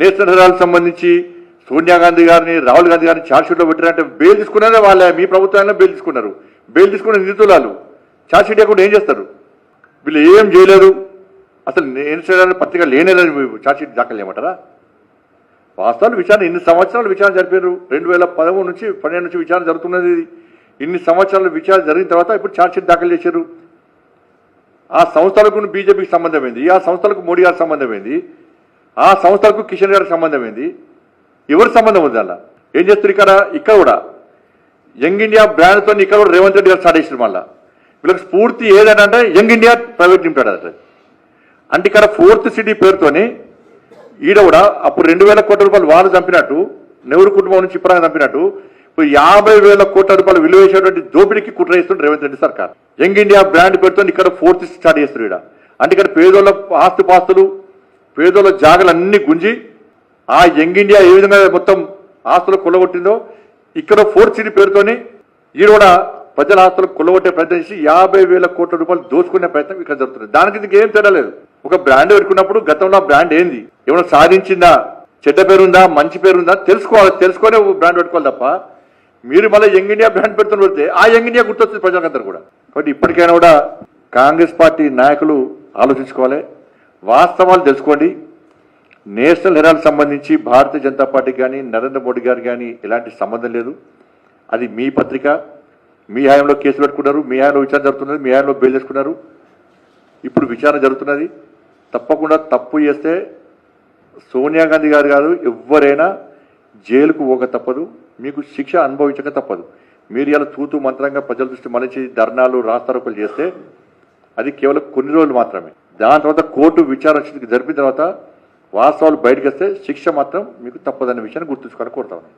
National Herald సంబంధించి సోనియా గాంధీ గారిని రాహుల్ గాంధీ గారిని ఛార్జ్షీట్లో పెట్టారంటే బెయిల్ తీసుకున్నదే వాళ్ళే, మీ ప్రభుత్వాన్ని బెయిల్ తీసుకున్నారు. బెయిల్ తీసుకున్న నిందితులు ఛార్జ్షీట్ ఇవ్వకుండా ఏం చేస్తారు? వీళ్ళు ఏం చేయలేదు. అసలు నేషనల్ హెరాల్డ్ పత్రిక లేనేలేదు, ఛార్జ్షీట్ దాఖలు చేయమంటారా? వాస్తవాలు విచారణ ఇన్ని సంవత్సరాలు విచారణ జరిపారు. 2013 నుంచి 12 నుంచి విచారణ జరుగుతున్నది. ఇన్ని సంవత్సరాలు విచారణ జరిగిన తర్వాత ఇప్పుడు ఛార్జ్షీట్ దాఖలు చేశారు. ఆ సంస్థలకు బీజేపీకి సంబంధం ఏంది? ఆ సంస్థలకు మోడీ గారికి సంబంధం ఏంది? ఆ సంస్థలకు కిషన్ గారికి సంబంధం ఏంది? ఎవరి సంబంధం ఉంది అలా? ఏం చేస్తారు? ఇక్కడ కూడా యంగ్ ఇండియా బ్రాండ్తో ఇక్కడ కూడా రేవంత్ రెడ్డి గారు స్టార్ట్ చేశారు. మళ్ళీ వీళ్ళకి స్ఫూర్తి ఏదంటే యంగ్ ఇండియా ప్రైవేట్ లిమిటెడ్ అంటే ఇక్కడ 4th సిటీ పేరుతోని ఈడ కూడా అప్పుడు 2,000 కోట్ల రూపాయలు వాళ్ళు చంపినట్టు, నెహ్రూ కుటుంబం నుంచి ఇప్పటిగా చంపినట్టు ఇప్పుడు 50,000 కోట్ల రూపాయలు విలువ వేసేటువంటి దోపిడీకి కుట్ర చేస్తుంది రేవంత్ రెడ్డి సర్కార్. యంగ్ ఇండియా బ్రాండ్ పేరుతో ఇక్కడ 4th స్టార్ట్ చేస్తారు. ఈడ అంటే ఇక్కడ పేదోళ్ళ ఆస్తుపాస్తులు, పేదోళ్ళ జాగలన్నీ గుంజి ఆ యంగ్ ఇండియా ఏ విధంగా మొత్తం ఆస్తులు కొల్లగొట్టిందో ఇక్కడ 4th సిటీ పేరుతోని ఈడ కూడా ప్రజల ఆస్తులు కొల్లగొట్టే ప్రయత్నం చేసి 50,000 కోట్ల రూపాయలు దోచుకునే ప్రయత్నం ఇక్కడ జరుగుతుంది. దానికి దీనికి ఏం తేడా లేదు. ఒక బ్రాండ్ పెట్టుకున్నప్పుడు గతంలో బ్రాండ్ ఏంది, ఏమైనా సాధించిందా, చెడ్డ పేరుందా, మంచి పేరుందా తెలుసుకోవాలి. తెలుసుకొని బ్రాండ్ పెట్టుకోవాలి తప్ప మీరు మళ్ళీ యంగ్ ఇండియా బ్రాండ్ పెడుతున్న పెడితే ఆ యంగ్ ఇండియా గుర్తొస్తుంది ప్రజలందరూ కూడా. కాబట్టి ఇప్పటికైనా కూడా కాంగ్రెస్ పార్టీ నాయకులు ఆలోచించుకోవాలి, వాస్తవాలు తెలుసుకోండి. నేషనల్ హెరాల్డ్ సంబంధించి భారతీయ జనతా పార్టీకి కానీ నరేంద్ర మోడీ గారు కానీ ఎలాంటి సంబంధం లేదు. అది మీ పత్రిక, మీ హయాంలో కేసు పెట్టుకున్నారు, మీ హయాంలో విచారణ జరుగుతున్నది, మీ హయాంలో బెయిల్ చేసుకున్నారు. ఇప్పుడు విచారణ జరుగుతున్నది. తప్పకుండా తప్పు చేస్తే సోనియా గాంధీ గారు కాదు ఎవరైనా జైలుకు పోక తప్పదు, మీకు శిక్ష అనుభవించక తప్పదు. మీరు ఇలా తూతూ మంత్రంగా ప్రజల దృష్టి మలిచి ధర్నాలు రాస్తారోకలు చేస్తే అది కేవలం కొన్ని రోజులు మాత్రమే. దాని తర్వాత కోర్టు విచారణ జరిపిన తర్వాత వాస్తవాలు బయటకు వస్తే శిక్ష మాత్రం మీకు తప్పదనే విషయాన్ని గుర్తుంచుకోవాలని కోరుతా ఉన్నాను.